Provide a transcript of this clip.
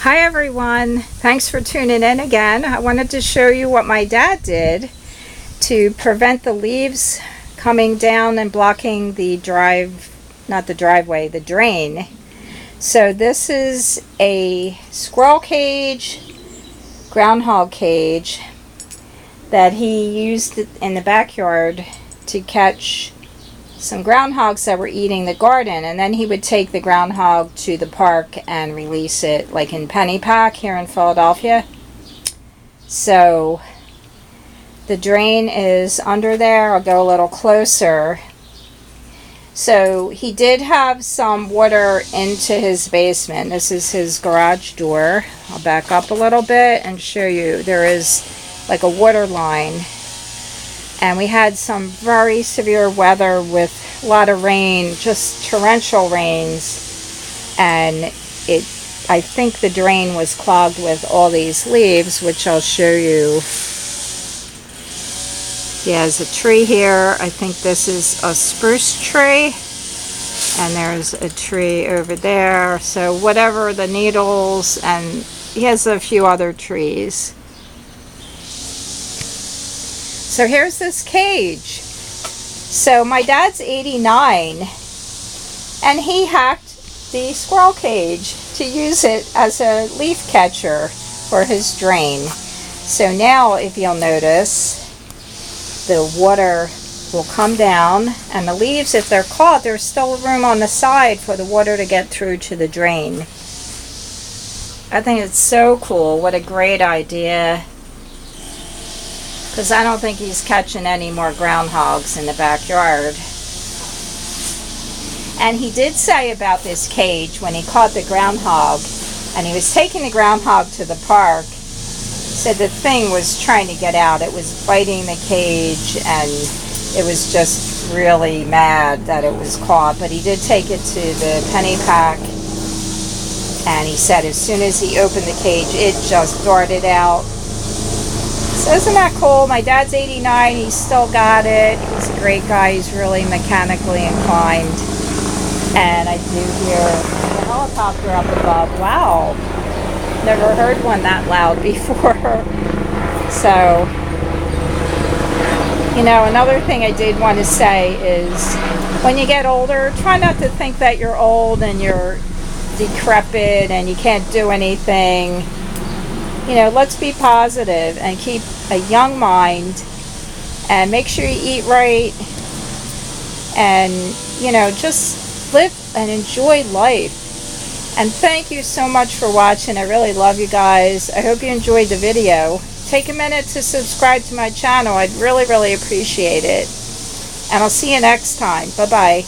Hi everyone, thanks for tuning in again. I wanted to show you what my dad did to prevent the leaves coming down and blocking the the drain. So this is a squirrel cage, groundhog cage that he used in the backyard to catch some groundhogs that were eating the garden, and then he would take the groundhog to the park and release it, like in Pennypack here in Philadelphia. So the drain is under there. I'll go a little closer. So he did have some water into his basement. This is his garage door. I'll back up a little bit and show you. There is like a water line, and we had some very severe weather with a lot of rain, just torrential rains, and I think the drain was clogged with all these leaves, which I'll show you. He has a tree here. I think this is a spruce tree, and there's a tree over there. So whatever the needles, and he has a few other trees. So here's this cage. So my dad's 89, and he hacked the squirrel cage to use it as a leaf catcher for his drain. So now, if you'll notice, the water will come down, and the leaves, if they're caught, there's still room on the side for the water to get through to the drain. I think it's so cool. What a great idea. Because I don't think he's catching any more groundhogs in the backyard. And he did say about this cage, when he caught the groundhog and he was taking the groundhog to the park, said the thing was trying to get out. It was biting the cage, and it was just really mad that it was caught. But he did take it to the Pennypack, and he said as soon as he opened the cage, it just darted out. So isn't that cool? My dad's 89, he's still got it. He's a great guy. He's really mechanically inclined. And I do hear the helicopter up above. Wow. Never heard one that loud before. So, you know, another thing I did want to say is when you get older, try not to think that you're old and you're decrepit and you can't do anything. You know, let's be positive and keep a young mind, and make sure you eat right, and, you know, just live and enjoy life. And thank you so much for watching. I really love you guys. I hope you enjoyed the video. Take a minute to subscribe to my channel. I'd really appreciate it. And I'll see you next time. Bye-bye.